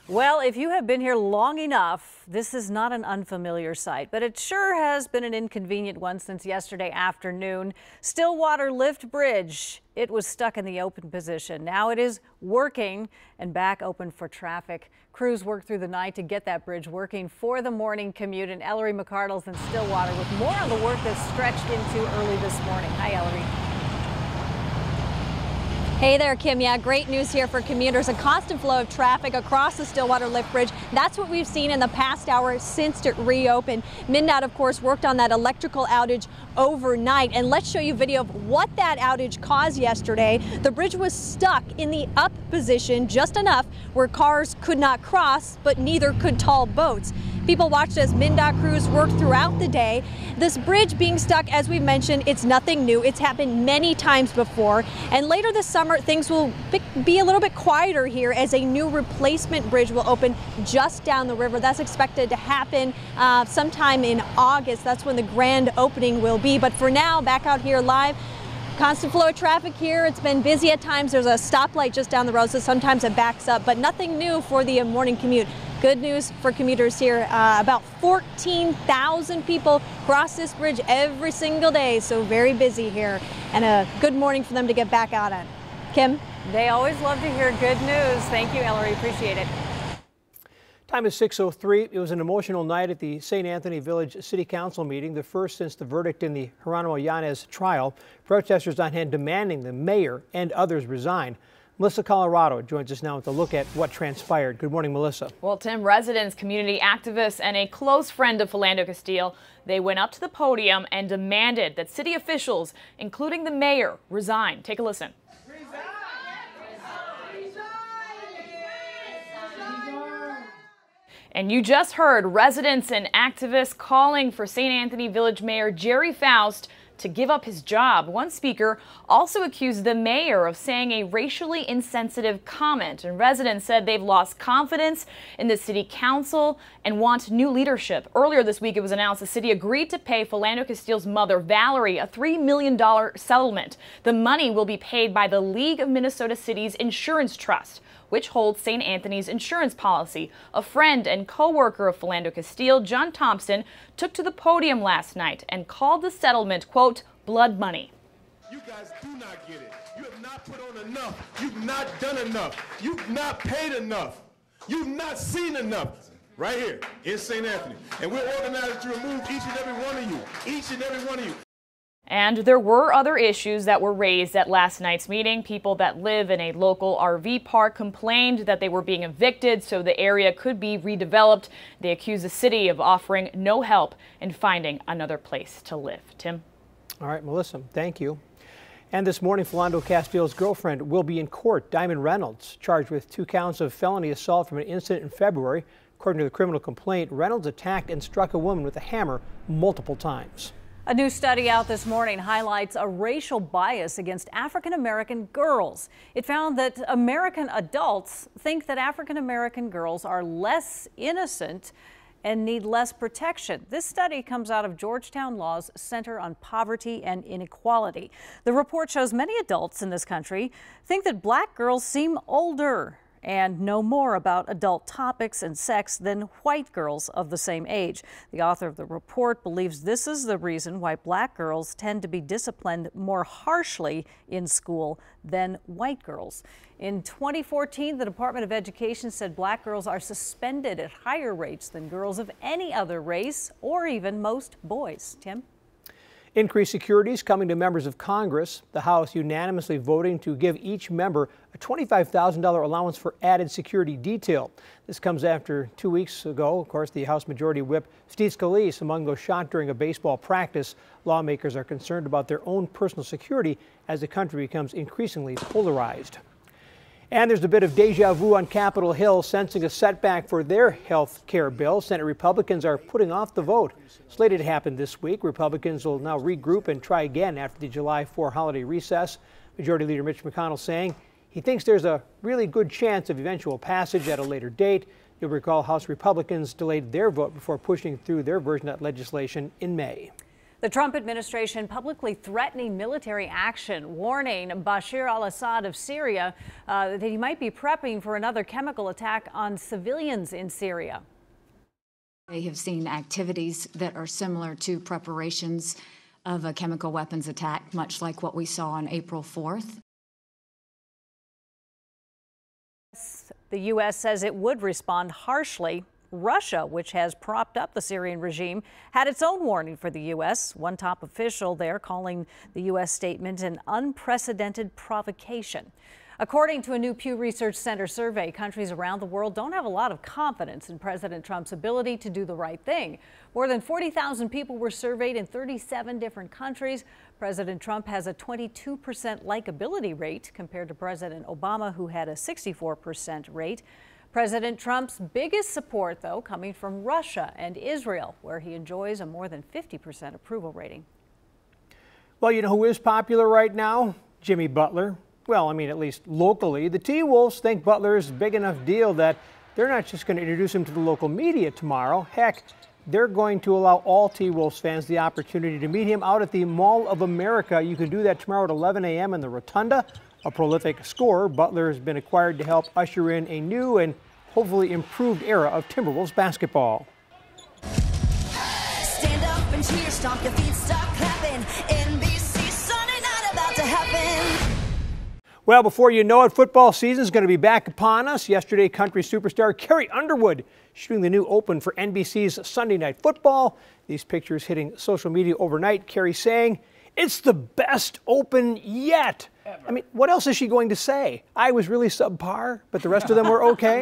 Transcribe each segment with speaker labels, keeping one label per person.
Speaker 1: Well, if you have been here long enough, this is not an unfamiliar sight, but it sure has been an inconvenient one since yesterday afternoon. Stillwater Lift Bridge. It was stuck in the open position. Now it is working and back open for traffic. Crews worked through the night to get that bridge working for the morning commute. And Ellery McCardle's in Stillwater with more on the work that's stretched into early this morning. Hi, Ellery.
Speaker 2: Hey there, Kim. Yeah, great news here for commuters. A constant flow of traffic across the Stillwater Lift Bridge. That's what we've seen in the past hour since it reopened. MnDOT, of course, worked on that electrical outage overnight. And let's show you video of what that outage caused yesterday. The bridge was stuck in the up position just enough where cars could not cross, but neither could tall boats. People watched as MnDOT crews worked throughout the day. This bridge being stuck, as we mentioned, it's nothing new. It's happened many times before. And later this summer, things will be a little bit quieter here as a new replacement bridge will open just down the river. That's expected to happen sometime in August. That's when the grand opening will be. But for now, back out here live. Constant flow of traffic here. It's been busy at times. There's a stoplight just down the road, so sometimes it backs up, but nothing new for the morning commute. Good news for commuters here. About 14,000 people cross this bridge every single day, so very busy here, and a good morning for them to get back out on. Kim?
Speaker 1: They always love to hear good news. Thank you, Ellery. Appreciate it.
Speaker 3: Time is 6:03. It was an emotional night at the St. Anthony Village City Council meeting, the first since the verdict in the Geronimo Yanez trial. Protesters on hand demanding the mayor and others resign. Melissa Colorado joins us now with a look at what transpired. Good morning, Melissa.
Speaker 4: Well, Tim, residents, community activists, and a close friend of Philando Castile, they went up to the podium and demanded that city officials, including the mayor, resign. Take a listen. And you just heard residents and activists calling for St. Anthony Village Mayor Gerry Faust to give up his job. One speaker also accused the mayor of saying a racially insensitive comment, and residents said they've lost confidence in the city council and want new leadership. Earlier this week, it was announced the city agreed to pay Philando Castile's mother, Valerie, a $3 million settlement. The money will be paid by the League of Minnesota Cities Insurance Trust, which holds St. Anthony's insurance policy. A friend and co-worker of Philando Castile, John Thompson, took to the podium last night and called the settlement, quote, blood money.
Speaker 5: You guys do not get it. You have not put on enough. You've not done enough. You've not paid enough. You've not seen enough. Right here in St. Anthony. And we're organized to remove each and every one of you. Each and every one of you.
Speaker 4: And there were other issues that were raised at last night's meeting. People that live in a local RV park complained that they were being evicted so the area could be redeveloped. They accused the city of offering no help in finding another place to live. Tim?
Speaker 3: All right, Melissa, thank you. And this morning, Philando Castile's girlfriend will be in court. Diamond Reynolds, charged with 2 counts of felony assault from an incident in February. According to the criminal complaint, Reynolds attacked and struck a woman with a hammer multiple times.
Speaker 1: A new study out this morning highlights a racial bias against African-American girls. It found that American adults think that African-American girls are less innocent and need less protection. This study comes out of Georgetown Law's Center on Poverty and Inequality. The report shows many adults in this country think that black girls seem older and know more about adult topics and sex than white girls of the same age. The author of the report believes this is the reason why black girls tend to be disciplined more harshly in school than white girls. In 2014, the Department of Education said black girls are suspended at higher rates than girls of any other race or even most boys. Tim?
Speaker 3: Increased security is coming to members of Congress. The House unanimously voting to give each member a $25,000 allowance for added security detail. This comes after 2 weeks ago, of course, the House Majority Whip Steve Scalise among those shot during a baseball practice. Lawmakers are concerned about their own personal security as the country becomes increasingly polarized. And there's a bit of deja vu on Capitol Hill, sensing a setback for their health care bill. Senate Republicans are putting off the vote. Slated to happen this week, Republicans will now regroup and try again after the July 4 holiday recess. Majority Leader Mitch McConnell saying he thinks there's a really good chance of eventual passage at a later date. You'll recall House Republicans delayed their vote before pushing through their version of that legislation in May.
Speaker 1: The Trump administration publicly threatening military action, warning Bashar al-Assad of Syria that he might be prepping for another chemical attack on civilians in Syria.
Speaker 6: They have seen activities that are similar to preparations of a chemical weapons attack, much like what we saw on April 4th.
Speaker 1: The U.S. says it would respond harshly. Russia, which has propped up the Syrian regime, had its own warning for the U.S. One top official there calling the U.S. statement an unprecedented provocation. According to a new Pew Research Center survey, countries around the world don't have a lot of confidence in President Trump's ability to do the right thing. More than 40,000 people were surveyed in 37 different countries. President Trump has a 22% likability rate compared to President Obama, who had a 64% rate. President Trump's biggest support, though, coming from Russia and Israel, where he enjoys a more than 50% approval rating.
Speaker 3: Well, you know who is popular right now? Jimmy Butler. Well, I mean, at least locally. The T-Wolves think Butler is a big enough deal that they're not just going to introduce him to the local media tomorrow. Heck, they're going to allow all T-Wolves fans the opportunity to meet him out at the Mall of America. You can do that tomorrow at 11 a.m. in the Rotunda. A prolific scorer, Butler has been acquired to help usher in a new and hopefully improved era of Timberwolves basketball.
Speaker 7: Stand up and cheer, stomp your feet, stop clapping. NBC Sunday night about to happen.
Speaker 3: Well, before you know it, football season is going to be back upon us. Yesterday, country superstar Carrie Underwood shooting the new open for NBC's Sunday Night Football. These pictures hitting social media overnight. Carrie saying, "It's the best open yet." Ever. I mean, what else is she going to say? I was really subpar, but the rest of them were okay.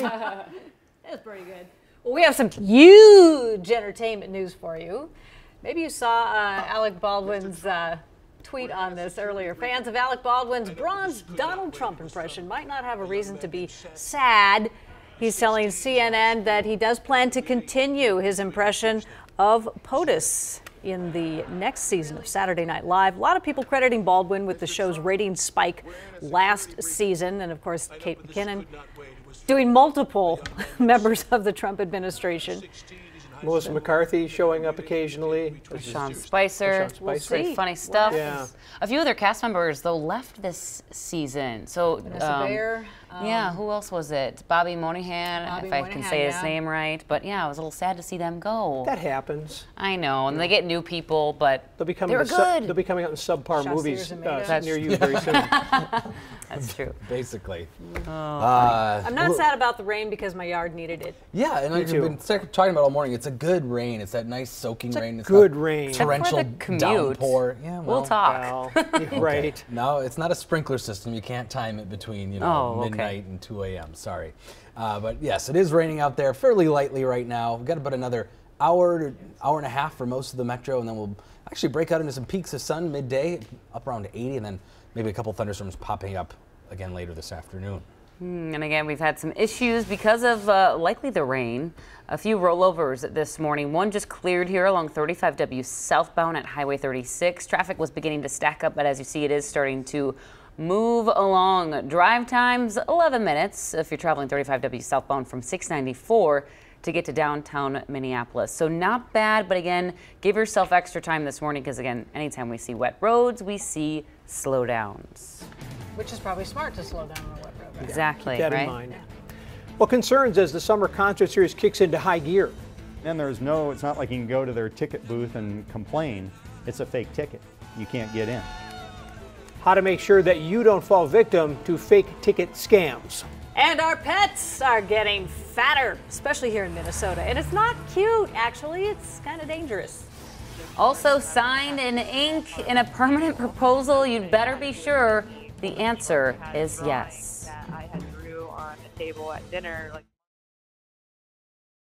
Speaker 1: That's pretty good. Well, we have some huge entertainment news for you. Maybe you saw Alec Baldwin's tweet on this earlier. Fans of Alec Baldwin's bronze Donald Trump impression might not have a reason to be sad. He's telling CNN that he does plan to continue his impression of POTUS in the next season of Saturday Night Live. A lot of people crediting Baldwin with the show's ratings spike last season. And of course, Kate McKinnon doing multiple members of the Trump administration.
Speaker 3: Melissa McCarthy showing up occasionally.
Speaker 4: Sean Spicer.
Speaker 1: We'll see.
Speaker 4: Funny stuff.
Speaker 3: Yeah.
Speaker 4: A few other cast members, though, left this season. So,
Speaker 1: Vanessa Bayer.
Speaker 4: Yeah, who else was it? Bobby Moynihan, if I can say his name right. But yeah, it was a little sad to see them go.
Speaker 3: That happens.
Speaker 4: I know, and they get new people, but
Speaker 3: They'll be coming
Speaker 4: they were good.
Speaker 3: They'll be coming out in subpar
Speaker 1: Shot
Speaker 3: movies
Speaker 1: Sears and
Speaker 3: near you very soon.
Speaker 4: That's true.
Speaker 8: Basically.
Speaker 1: I'm not sad about the rain because my yard needed it.
Speaker 8: Yeah, and I've been talking about all morning. It's a good rain. It's that nice soaking rain. It's
Speaker 3: good rain.
Speaker 8: Torrential
Speaker 4: Except for the commute.
Speaker 8: downpour. Yeah,
Speaker 4: We'll talk.
Speaker 3: Well, right.
Speaker 8: No, it's not a sprinkler system. You can't time it between midnight and 2 a.m. Sorry. But yes, it is raining out there fairly lightly right now. We've got about another hour and a half for most of the metro, and then we'll actually break out into some peaks of sun midday, up around 80, and then maybe a couple thunderstorms popping up again later this afternoon.
Speaker 4: And again, we've had some issues because of likely the rain. A few rollovers this morning. One just cleared here along 35W southbound at Highway 36. Traffic was beginning to stack up, but as you see, it is starting to move along. Drive times 11 minutes if you're traveling 35W southbound from 694 to get to downtown Minneapolis. So not bad, but again, give yourself extra time this morning because again, anytime we see wet roads, we see slowdowns.
Speaker 1: Which is probably smart to slow down on a wet road. Right?
Speaker 4: Exactly,
Speaker 3: Keep that
Speaker 4: right?
Speaker 3: in mind. Well, concerns as the summer concert series kicks into high gear.
Speaker 9: And it's not like you can go to their ticket booth and complain. It's a fake ticket. You can't get in.
Speaker 3: How to make sure that you don't fall victim to fake ticket scams.
Speaker 1: And our pets are getting fatter, especially here in Minnesota. And it's not cute, actually. It's kind of dangerous.
Speaker 4: Also signed in ink in a permanent proposal. You'd better be sure the answer is yes.
Speaker 10: I had Drew on the table at dinner.